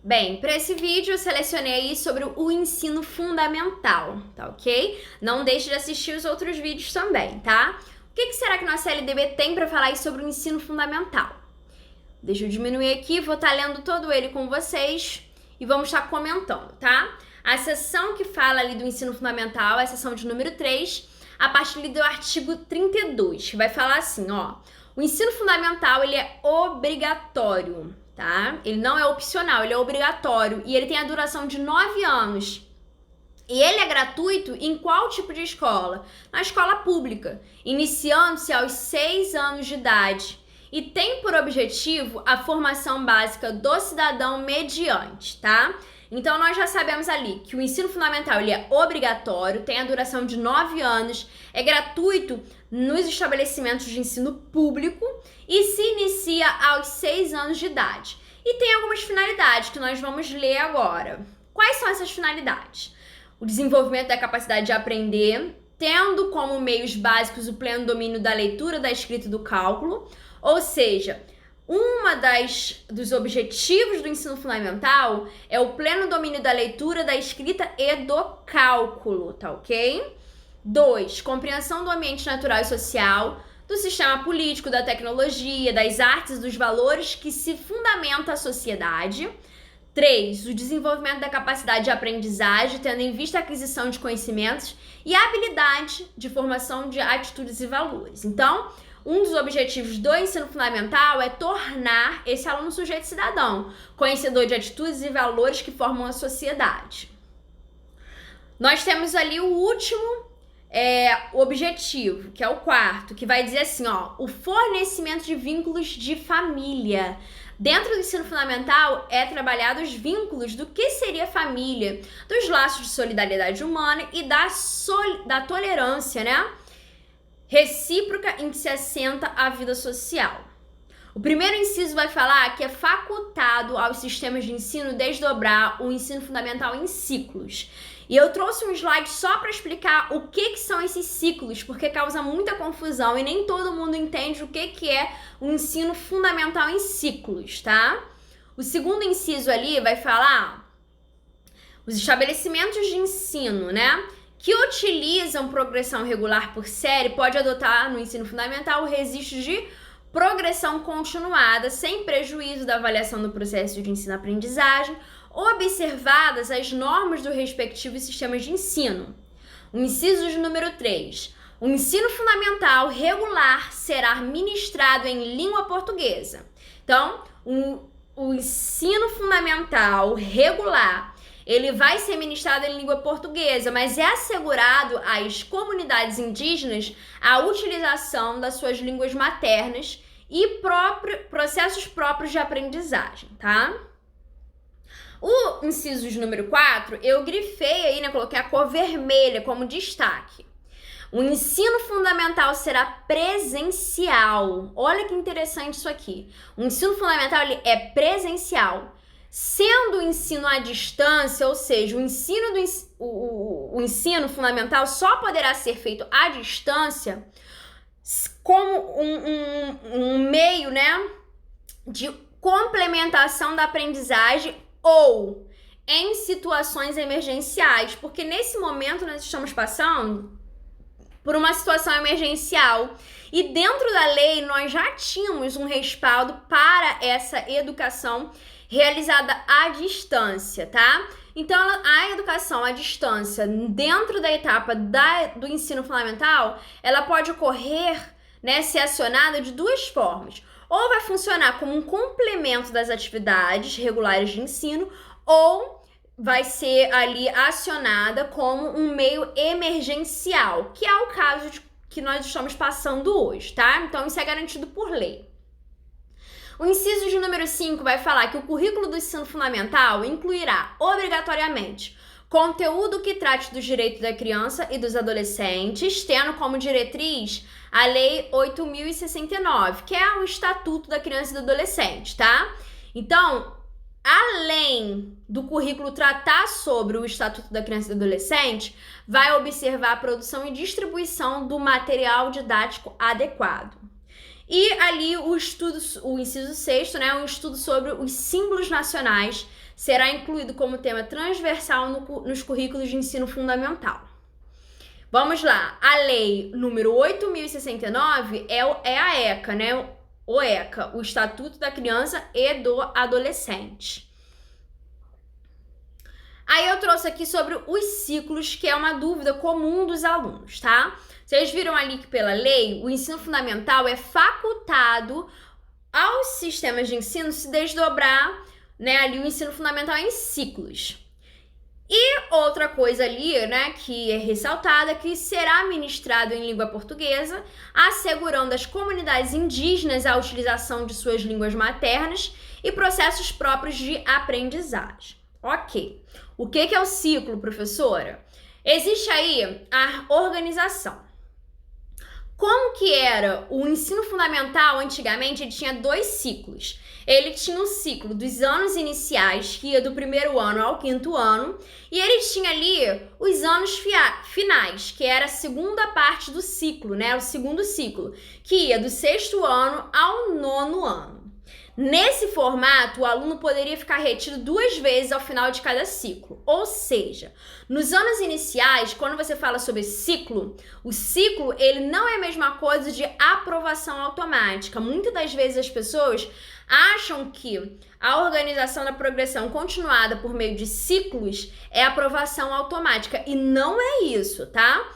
Bem, para esse vídeo eu selecionei aí sobre o ensino fundamental, tá ok? Não deixe de assistir os outros vídeos também, tá? O que será que nossa LDB tem para falar aí sobre o ensino fundamental? Deixa eu diminuir aqui, vou estar lendo todo ele com vocês e vamos estar comentando, tá? A seção que fala ali do ensino fundamental é a seção de número 3, a partir ali do artigo 32, que vai falar assim, ó: o ensino fundamental, ele é obrigatório, tá? Ele não é opcional, ele é obrigatório e ele tem a duração de 9 anos. E ele é gratuito em qual tipo de escola? Na escola pública, iniciando-se aos 6 anos de idade. E tem por objetivo a formação básica do cidadão mediante, tá? Então, nós já sabemos ali que o ensino fundamental ele é obrigatório, tem a duração de 9 anos, é gratuito nos estabelecimentos de ensino público e se inicia aos 6 anos de idade. E tem algumas finalidades que nós vamos ler agora. Quais são essas finalidades? O desenvolvimento da capacidade de aprender, tendo como meios básicos o pleno domínio da leitura, da escrita e do cálculo, ou seja, dos objetivos do ensino fundamental é o pleno domínio da leitura, da escrita e do cálculo, tá ok? 2. Compreensão do ambiente natural e social, do sistema político, da tecnologia, das artes e dos valores que se fundamenta a sociedade. 3. O desenvolvimento da capacidade de aprendizagem, tendo em vista a aquisição de conhecimentos e a habilidade de formação de atitudes e valores. Então, um dos objetivos do ensino fundamental é tornar esse aluno sujeito cidadão, conhecedor de atitudes e valores que formam a sociedade. Nós temos ali o último objetivo, que é o 4º, que vai dizer assim, ó: o fornecimento de vínculos de família. Dentro do ensino fundamental é trabalhado os vínculos do que seria família, dos laços de solidariedade humana e da tolerância, né? Recíproca em que se assenta a vida social. O primeiro inciso vai falar que é facultado aos sistemas de ensino desdobrar o ensino fundamental em ciclos. E eu trouxe um slide só para explicar o que são esses ciclos, porque causa muita confusão e nem todo mundo entende o que é o ensino fundamental em ciclos, tá? O segundo inciso ali vai falar os estabelecimentos de ensino, né, que utilizam progressão regular por série pode adotar no ensino fundamental o registro de progressão continuada, sem prejuízo da avaliação do processo de ensino-aprendizagem, observadas as normas do respectivo sistema de ensino. O inciso de número 3. O ensino fundamental regular será ministrado em língua portuguesa. Então, o ensino fundamental regular ele vai ser ministrado em língua portuguesa, mas é assegurado às comunidades indígenas a utilização das suas línguas maternas e processos próprios de aprendizagem, tá? O inciso de número 4, eu grifei aí, né, coloquei a cor vermelha como destaque. O ensino fundamental será presencial. Olha que interessante isso aqui. O ensino fundamental ele é presencial. Sendo o ensino à distância, ou seja, o ensino fundamental só poderá ser feito à distância como um meio, né, de complementação da aprendizagem ou em situações emergenciais, porque nesse momento nós estamos passando por uma situação emergencial e dentro da lei nós já tínhamos um respaldo para essa educação realizada à distância, tá? Então, a educação à distância, dentro da etapa do ensino fundamental, ela pode ocorrer, né, ser acionada de duas formas. Ou vai funcionar como um complemento das atividades regulares de ensino, ou vai ser ali acionada como um meio emergencial, que é o caso que nós estamos passando hoje, tá? Então, isso é garantido por lei. O inciso de número 5 vai falar que o currículo do ensino fundamental incluirá, obrigatoriamente, conteúdo que trate dos direitos da criança e dos adolescentes, tendo como diretriz a Lei 8.069, que é o Estatuto da Criança e do Adolescente, tá? Então, além do currículo tratar sobre o Estatuto da Criança e do Adolescente, vai observar a produção e distribuição do material didático adequado. E ali o inciso 6º, né, um estudo sobre os símbolos nacionais, será incluído como tema transversal nos currículos de ensino fundamental. Vamos lá, a lei número 8.069 é a ECA, né? O ECA, o Estatuto da Criança e do Adolescente. Aí eu trouxe aqui sobre os ciclos, que é uma dúvida comum dos alunos, tá? Vocês viram ali que pela lei, o ensino fundamental é facultado aos sistemas de ensino se desdobrar, né, ali o ensino fundamental em ciclos. E outra coisa ali, né, que é ressaltada, que será ministrado em língua portuguesa, assegurando às comunidades indígenas a utilização de suas línguas maternas e processos próprios de aprendizagem. Ok. O que é o ciclo, professora? Existe aí a organização. Como que era o ensino fundamental antigamente? Ele tinha 2 ciclos. Ele tinha um ciclo dos anos iniciais, que ia do 1º ano ao 5º ano, e ele tinha ali os anos finais, que era a segunda parte do ciclo, né? O segundo ciclo, que ia do 6º ano ao 9º ano. Nesse formato, o aluno poderia ficar retido 2 vezes ao final de cada ciclo. Ou seja, nos anos iniciais, quando você fala sobre ciclo, o ciclo ele não é a mesma coisa de aprovação automática. Muitas das vezes as pessoas acham que a organização da progressão continuada por meio de ciclos é aprovação automática. E não é isso, tá?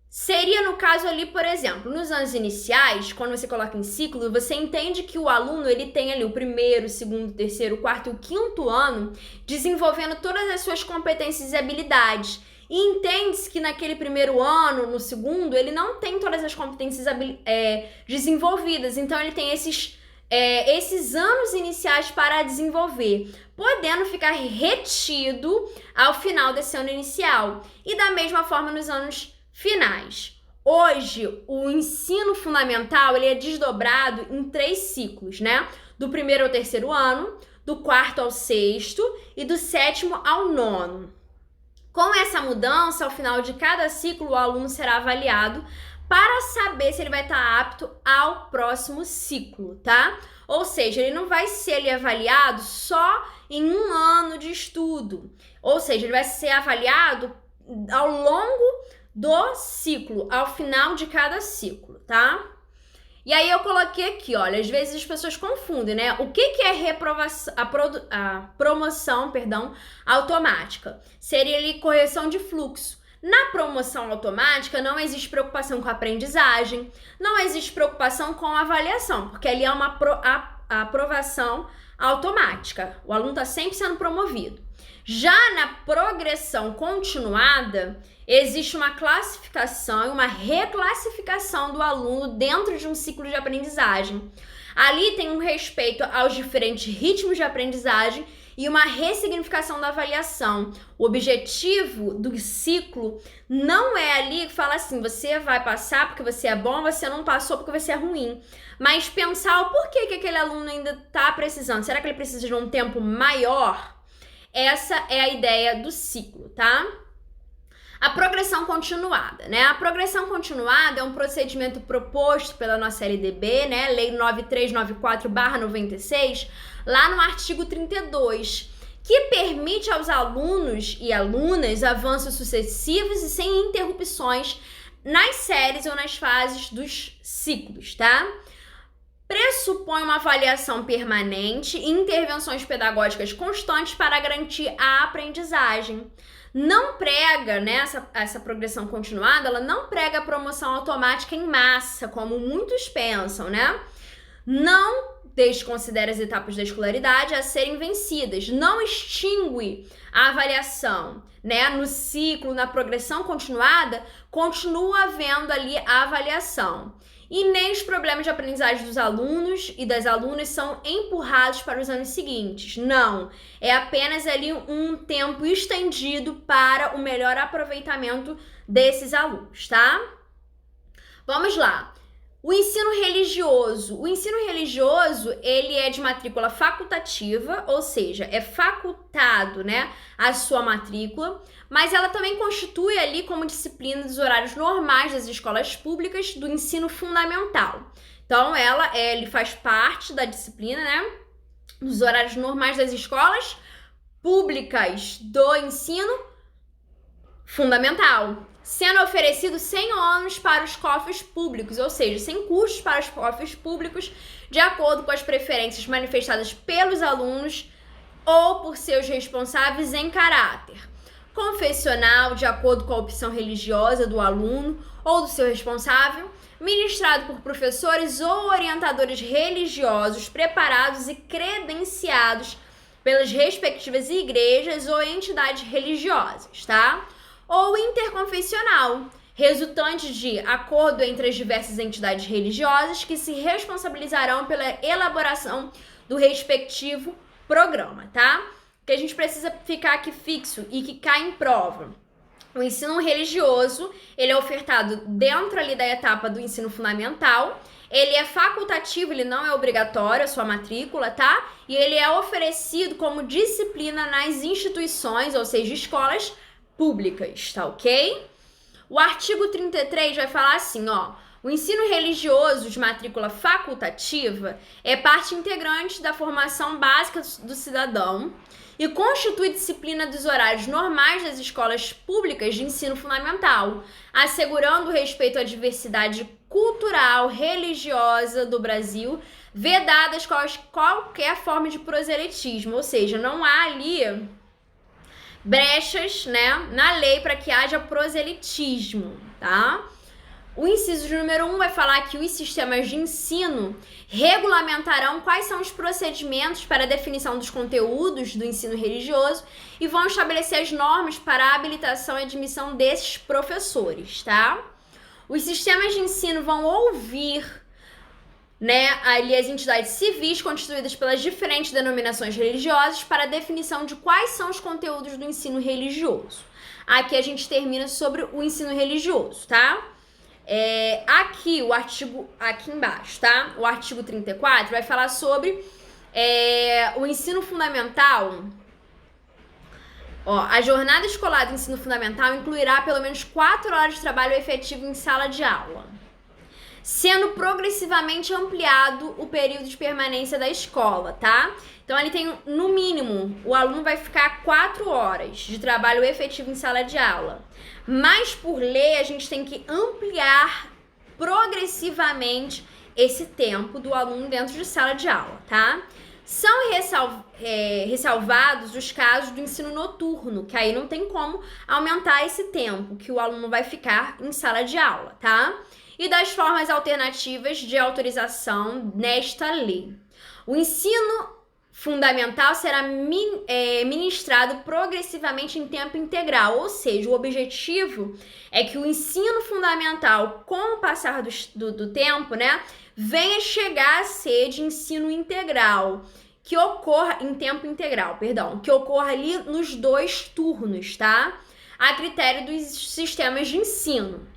Seria no caso ali, por exemplo, nos anos iniciais, quando você coloca em ciclo, você entende que o aluno ele tem ali o 1º, 2º, 3º, 4º e o 5º ano desenvolvendo todas as suas competências e habilidades. E entende-se que naquele 1º ano, no 2º, ele não tem todas as competências desenvolvidas. Então, ele tem esses anos iniciais para desenvolver, podendo ficar retido ao final desse ano inicial. E da mesma forma nos anos finais. Hoje, o ensino fundamental ele é desdobrado em 3 ciclos, né? Do 1º ao 3º ano, do 4º ao 6º e do 7º ao 9º. Com essa mudança, ao final de cada ciclo, o aluno será avaliado para saber se ele vai estar apto ao próximo ciclo, tá? Ou seja, ele não vai ser ali avaliado só em 1 ano de estudo. Ou seja, ele vai ser avaliado ao longo do ciclo, ao final de cada ciclo, tá? E aí eu coloquei aqui, olha, às vezes as pessoas confundem, né? O que é reprovação, a promoção, automática? Seria ali correção de fluxo. Na promoção automática não existe preocupação com a aprendizagem, não existe preocupação com a avaliação, porque ali é uma aprovação automática. O aluno está sempre sendo promovido. Já na progressão continuada, existe uma classificação e uma reclassificação do aluno dentro de um ciclo de aprendizagem. Ali tem um respeito aos diferentes ritmos de aprendizagem e uma ressignificação da avaliação. O objetivo do ciclo não é ali que fala assim, você vai passar porque você é bom, você não passou porque você é ruim. Mas pensar o porquê que aquele aluno ainda está precisando. Será que ele precisa de um tempo maior? Essa é a ideia do ciclo, tá? A progressão continuada, né? A progressão continuada é um procedimento proposto pela nossa LDB, né? Lei 9394/96, lá no artigo 32, que permite aos alunos e alunas avanços sucessivos e sem interrupções nas séries ou nas fases dos ciclos, tá? Pressupõe uma avaliação permanente e intervenções pedagógicas constantes para garantir a aprendizagem. Não prega, né, essa progressão continuada, ela não prega a promoção automática em massa, como muitos pensam, né? Não desconsidera as etapas da escolaridade a serem vencidas, não extingue a avaliação, né? No ciclo, na progressão continuada, continua havendo ali a avaliação. E nem os problemas de aprendizagem dos alunos e das alunas são empurrados para os anos seguintes. Não, é apenas ali um tempo estendido para o melhor aproveitamento desses alunos, tá? Vamos lá. O ensino religioso. O ensino religioso, ele é de matrícula facultativa, ou seja, é facultado, né, a sua matrícula, mas ela também constitui ali como disciplina dos horários normais das escolas públicas do ensino fundamental. Então, ele faz parte da disciplina, né, dos horários normais das escolas públicas do ensino fundamental, sendo oferecido sem ônus para os cofres públicos, ou seja, sem custos para os cofres públicos, de acordo com as preferências manifestadas pelos alunos ou por seus responsáveis em caráter confessional, de acordo com a opção religiosa do aluno ou do seu responsável, ministrado por professores ou orientadores religiosos preparados e credenciados pelas respectivas igrejas ou entidades religiosas, tá? Ou interconfessional, resultante de acordo entre as diversas entidades religiosas que se responsabilizarão pela elaboração do respectivo programa, tá? Que a gente precisa ficar aqui fixo e que cai em prova. O ensino religioso, ele é ofertado dentro ali da etapa do ensino fundamental, ele é facultativo, ele não é obrigatório a sua matrícula, tá? E ele é oferecido como disciplina nas instituições, ou seja, escolas públicas, tá ok? O artigo 33 vai falar assim, ó, o ensino religioso de matrícula facultativa é parte integrante da formação básica do cidadão e constitui disciplina dos horários normais das escolas públicas de ensino fundamental, assegurando o respeito à diversidade cultural, religiosa do Brasil, vedadas qualquer forma de proselitismo, ou seja, não há ali brechas, né, na lei para que haja proselitismo, tá? O inciso número 1 vai falar que os sistemas de ensino regulamentarão quais são os procedimentos para a definição dos conteúdos do ensino religioso e vão estabelecer as normas para a habilitação e admissão desses professores, tá? Os sistemas de ensino vão ouvir, né, ali as entidades civis constituídas pelas diferentes denominações religiosas para a definição de quais são os conteúdos do ensino religioso. Aqui a gente termina sobre o ensino religioso, tá? Aqui embaixo, tá? O artigo 34 vai falar sobre o ensino fundamental. Ó, a jornada escolar do ensino fundamental incluirá pelo menos 4 horas de trabalho efetivo em sala de aula, sendo progressivamente ampliado o período de permanência da escola, tá? Então, ali tem, no mínimo, o aluno vai ficar 4 horas de trabalho efetivo em sala de aula. Mas, por lei, a gente tem que ampliar progressivamente esse tempo do aluno dentro de sala de aula, tá? São ressalvados os casos do ensino noturno, que aí não tem como aumentar esse tempo que o aluno vai ficar em sala de aula, tá? E das formas alternativas de autorização nesta lei. O ensino fundamental será ministrado progressivamente em tempo integral, ou seja, o objetivo é que o ensino fundamental, com o passar do tempo, né, venha chegar a ser de ensino integral, que ocorra em tempo integral, que ocorra ali nos 2 turnos, tá? A critério dos sistemas de ensino.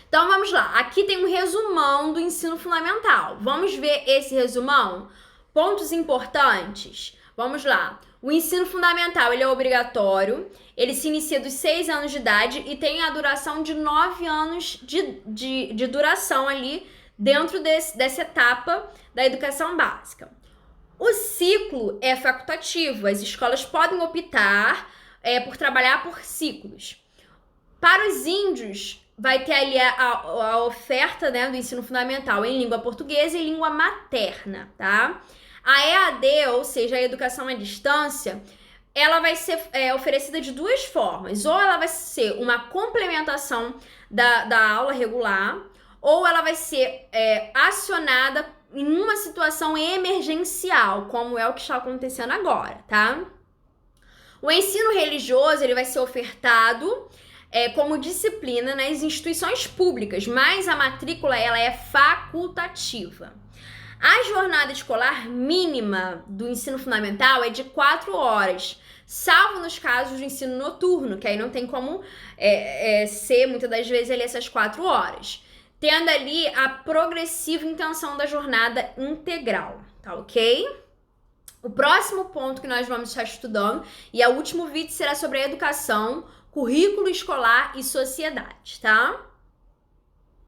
Então, vamos lá. Aqui tem um resumão do ensino fundamental. Vamos ver esse resumão? Pontos importantes. Vamos lá. O ensino fundamental, ele é obrigatório. Ele se inicia dos 6 anos de idade e tem a duração de 9 anos de duração ali dentro dessa etapa da educação básica. O ciclo é facultativo. As escolas podem optar por trabalhar por ciclos. Para os índios, vai ter ali a oferta, né, do ensino fundamental em língua portuguesa e língua materna, tá? A EAD, ou seja, a educação à distância, ela vai ser oferecida de 2 formas. Ou ela vai ser uma complementação da aula regular, ou ela vai ser acionada em uma situação emergencial, como é o que está acontecendo agora, tá? O ensino religioso, ele vai ser ofertado como disciplina nas instituições públicas, mas a matrícula ela é facultativa. A jornada escolar mínima do ensino fundamental é de 4 horas, salvo nos casos do ensino noturno, que aí não tem como ser, muitas das vezes, ali essas 4 horas, tendo ali a progressiva intenção da jornada integral, tá ok? O próximo ponto que nós vamos estar estudando, e o último vídeo será sobre a educação, currículo escolar e sociedade, tá?